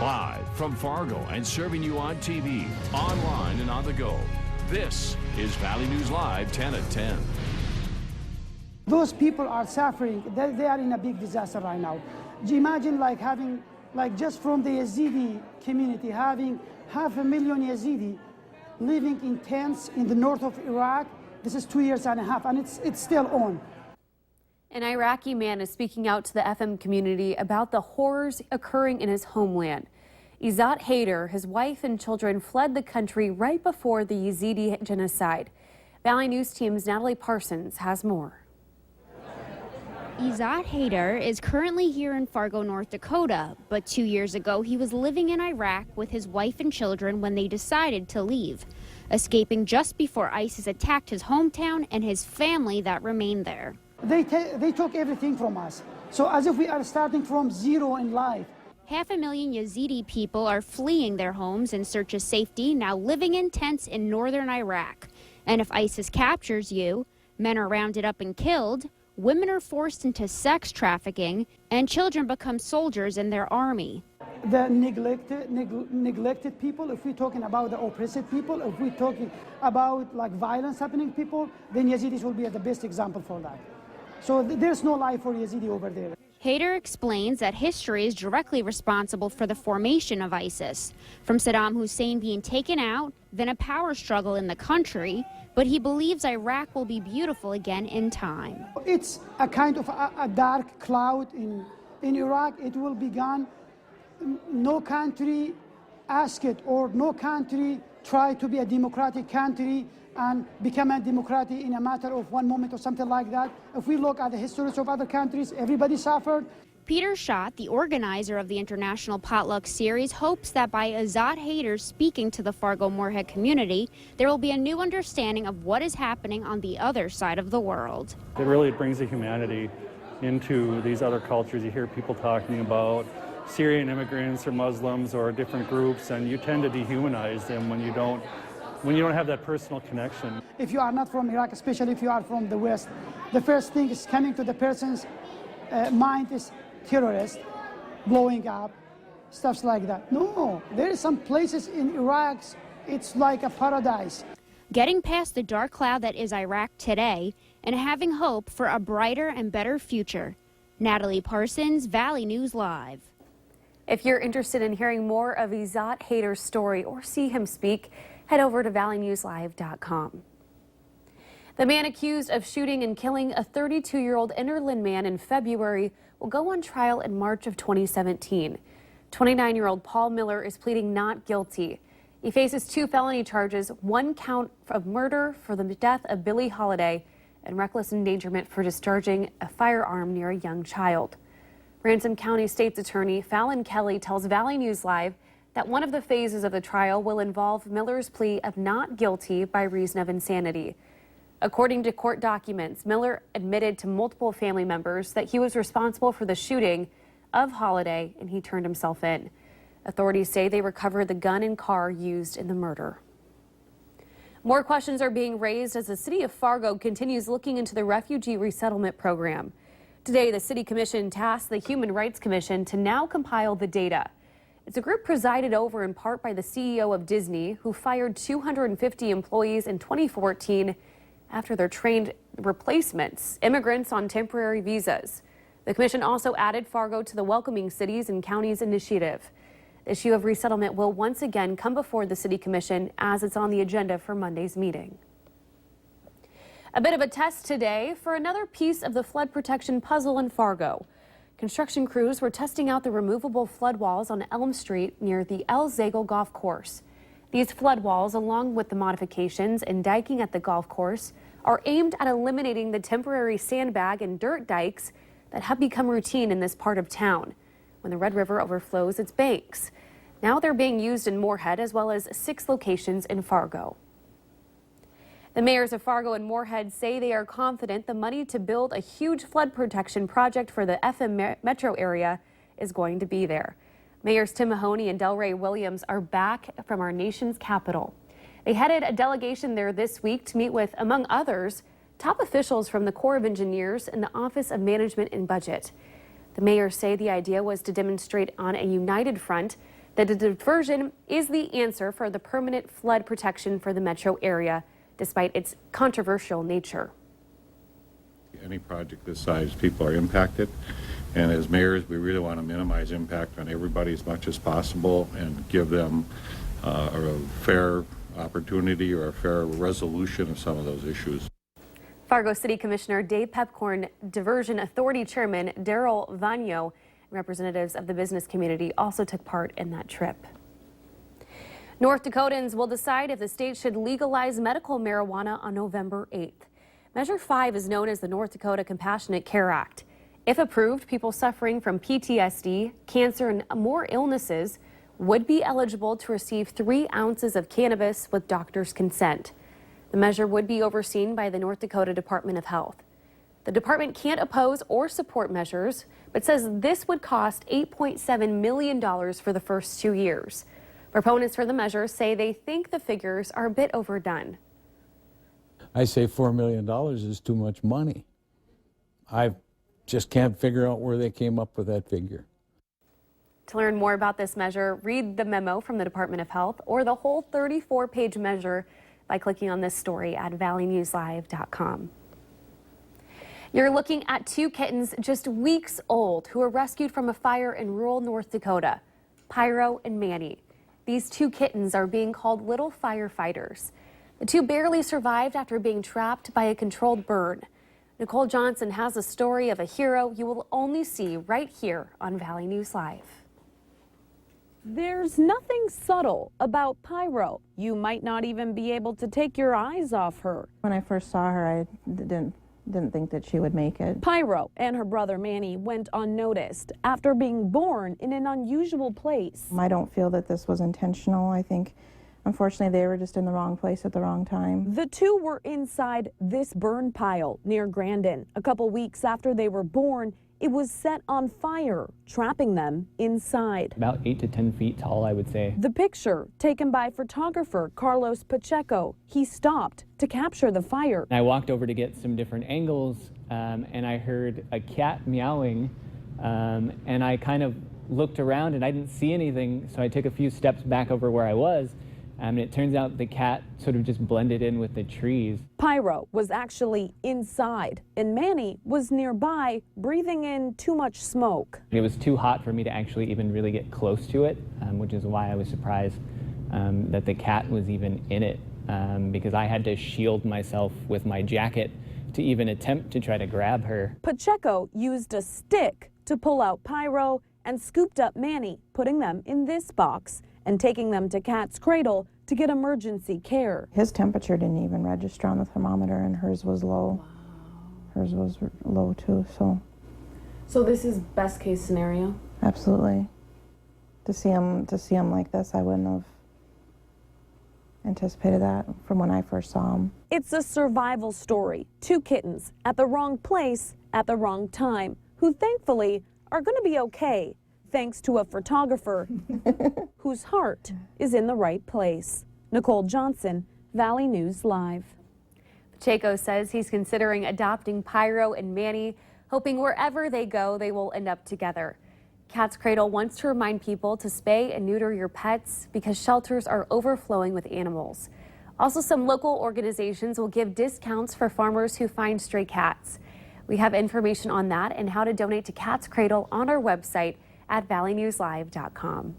Live from Fargo and serving you on TV, online, and on the go. This is Valley News Live 10 at 10. Those people are suffering. They are in a big disaster right now. Imagine like having, like just from the Yazidi community, having 500,000 Yazidi living in tents in the north of Iraq. This is 2.5 years, and it's still on. An Iraqi man is speaking out to the FM community about the horrors occurring in his homeland. Yazidi Haider, his wife and children fled the country right before the Yazidi Genocide. Valley News Team's Natalie Parsons has more. Yazidi Haider is currently here in Fargo, North Dakota, but 2 years ago he was living in Iraq with his wife and children when they decided to leave, escaping just before ISIS attacked his hometown and his family that remained there. They took everything from us, so as if we are starting from zero in life. 500,000 Yazidi people are fleeing their homes in search of safety, now living in tents in northern Iraq. And if ISIS captures you, men are rounded up and killed, women are forced into sex trafficking, and children become soldiers in their army. The neglected people, if we're talking about the oppressed people, if we're talking about like violence happening people, then Yazidis will be the best example for that. So there's no life for Yazidi over there. Haider explains that history is directly responsible for the formation of ISIS, from Saddam Hussein being taken out, then a power struggle in the country, but he believes Iraq will be beautiful again in time. It's a kind of a dark cloud in Iraq. It will be gone. No country ask it, or no country try to be a democratic country and become a democracy in a matter of one moment or something like that. If we look at the histories of other countries, everybody suffered. Peter Schott, the organizer of the International Potluck Series, hopes that by Yazidi Haider speaking to the Fargo-Moorhead community, there will be a new understanding of what is happening on the other side of the world. It really brings the humanity into these other cultures. You hear people talking about Syrian immigrants or Muslims or different groups, and you tend to dehumanize them when you don't have that personal connection. If you are not from Iraq, especially if you are from the West, the first thing is coming to the person's mind is terrorist, blowing up, stuff like that. No, there are some places in Iraq, it's like a paradise. Getting past the dark cloud that is Iraq today and having hope for a brighter and better future. Natalie Parsons, Valley News Live. If you're interested in hearing more of Yazidi Haider's story or see him speak, head over to valleynewslive.com. The man accused of shooting and killing a 32-year-old Innerland man in February will go on trial in March of 2017. 29-year-old Paul Miller is pleading not guilty. He faces 2 felony charges, 1 count of murder for the death of Billie Holiday and reckless endangerment for discharging a firearm near a young child. Ransom County State's Attorney Fallon Kelly tells Valley News Live that one of the phases of the trial will involve Miller's plea of not guilty by reason of insanity. According to court documents, Miller admitted to multiple family members that he was responsible for the shooting of Holiday and he turned himself in. Authorities say they recovered the gun and car used in the murder. More questions are being raised as the city of Fargo continues looking into the refugee resettlement program. Today, the City Commission tasked the Human Rights Commission to now compile the data. It's a group presided over in part by the CEO of Disney, who fired 250 employees in 2014 after their trained replacements, immigrants on temporary visas. The commission also added Fargo to the Welcoming Cities and Counties initiative. The issue of resettlement will once again come before the City Commission as it's on the agenda for Monday's meeting. A bit of a test today for another piece of the flood protection puzzle in Fargo. Construction crews were testing out the removable flood walls on Elm Street near the El Zagel Golf Course. These flood walls, along with the modifications and diking at the golf course, are aimed at eliminating the temporary sandbag and dirt dikes that have become routine in this part of town when the Red River overflows its banks. Now they're being used in Moorhead as well as 6 locations in Fargo. The mayors of Fargo and Moorhead say they are confident the money to build a huge flood protection project for the FM metro area is going to be there. Mayors Tim Mahoney and Delray Williams are back from our nation's capital. They headed a delegation there this week to meet with, among others, top officials from the Corps of Engineers and the Office of Management and Budget. The mayors say the idea was to demonstrate on a united front The diversion is the answer for the permanent flood protection for the metro area, despite its controversial nature. Any project this size, people are impacted, and as mayors, we really want to minimize impact on everybody as much as possible and give them a fair opportunity or a fair resolution of some of those issues. Fargo City Commissioner Dave Pepcorn, Diversion Authority Chairman Daryl Vanyo, and representatives of the business community also took part in that trip. North Dakotans will decide if the state should legalize medical marijuana on November 8th. Measure 5 is known as the North Dakota Compassionate Care Act. If approved, people suffering from PTSD, cancer, and more illnesses would be eligible to receive 3 ounces of cannabis with doctor's consent. The measure would be overseen by the North Dakota Department of Health. The department can't oppose or support measures, but says this would cost $8.7 million for the first 2 years. Proponents for the measure say they think the figures are a bit overdone. I say $4 million is too much money. I just can't figure out where they came up with that figure. To learn more about this measure, read the memo from the Department of Health or the whole 34-page measure by clicking on this story at valleynewslive.com. You're looking at 2 kittens just weeks old who were rescued from a fire in rural North Dakota, Pyro and Manny. These 2 kittens are being called little firefighters. The 2 barely survived after being trapped by a controlled burn. Nicole Johnson has a story of a hero you will only see right here on Valley News Live. There's nothing subtle about Pyro. You might not even be able to take your eyes off her. When I first saw her, I didn't think that she would make it. Pyro and her brother Manny went unnoticed after being born in an unusual place. I don't feel that this was intentional. I think, unfortunately, they were just in the wrong place at the wrong time. The 2 were inside this burn pile near Grandin. A couple weeks after they were born, it was set on fire, trapping them inside. About 8 to 10 feet tall, I would say. The picture, taken by photographer Carlos Pacheco, he stopped to capture the fire. I walked over to get some different angles, and I heard a cat meowing, and I kind of looked around and I didn't see anything, so I took a few steps back over where I was, and it turns out the cat sort of just blended in with the trees. Pyro was actually inside, and Manny was nearby, breathing in too much smoke. It was too hot for me to actually even really get close to it, which is why I was surprised that the cat was even in it, because I had to shield myself with my jacket to even attempt to try to grab her. Pacheco used a stick to pull out Pyro and scooped up Manny, putting them in this box and taking them to Cat's Cradle to get emergency care. His temperature didn't even register on the thermometer, and hers was low. Wow. Hers was low too, so. So this is best case scenario? Absolutely. To see him like this, I wouldn't have anticipated that from when I first saw him. It's a survival story. 2 kittens at the wrong place at the wrong time, who thankfully are going to be okay, thanks to a photographer whose heart is in the right place. Nicole Johnson, Valley News Live. Pacheco says he's considering adopting Pyro and Manny, hoping wherever they go, they will end up together. Cat's Cradle wants to remind people to spay and neuter your pets because shelters are overflowing with animals. Also, some local organizations will give discounts for farmers who find stray cats. We have information on that and how to donate to Cat's Cradle on our website at valleynewslive.com.